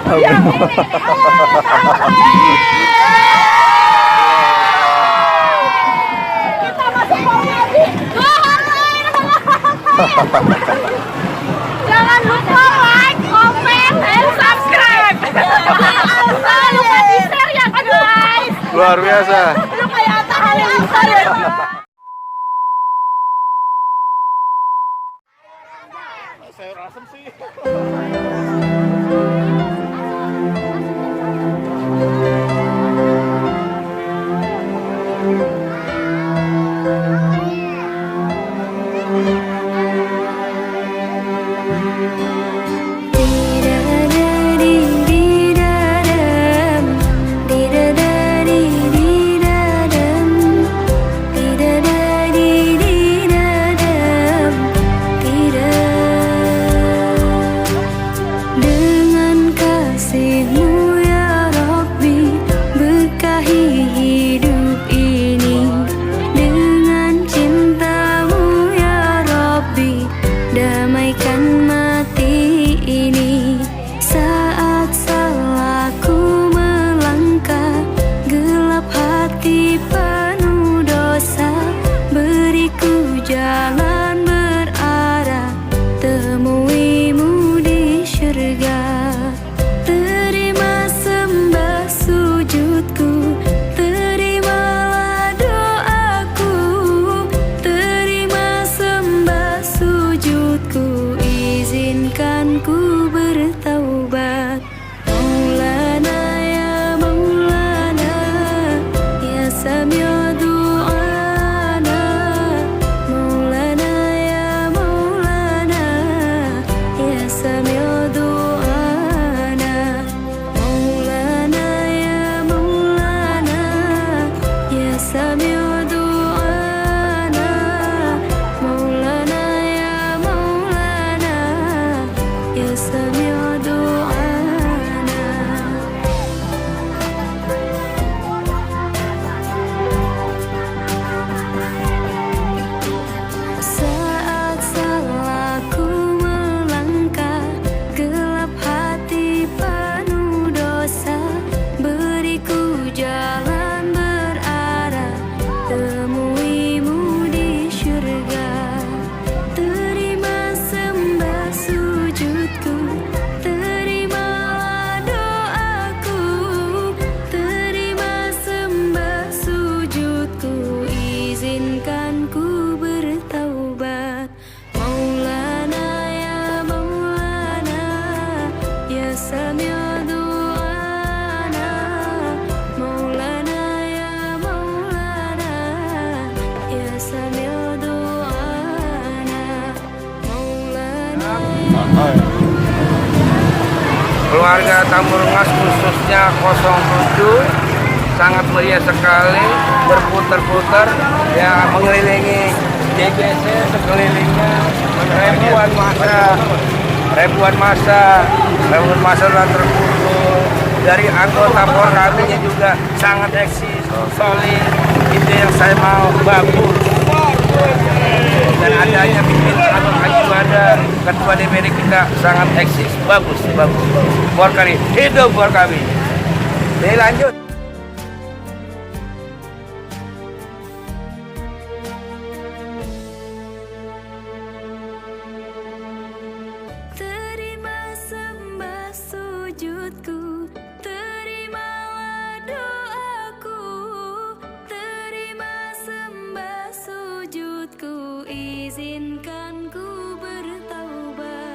Jangan lupa like, komen, dan subscribe. Jangan lupa di share ya guys. Luar biasa. Lu kayak Atta Halilintar ya. Sayur asem sih. Keluarga Tamurungas khususnya 07 sangat meriah sekali, berputar-putar ya, mengelilingi DBC sekelilingnya ribuan masa telah terkumpul. Dari anggota Porkabinya juga sangat eksis, solid, itu yang saya mau, bagus. Dan adanya pimpinan atau ada ketua DPD kita sangat eksis, bagus. Porkabi, hidup Porkabi. Lanjut.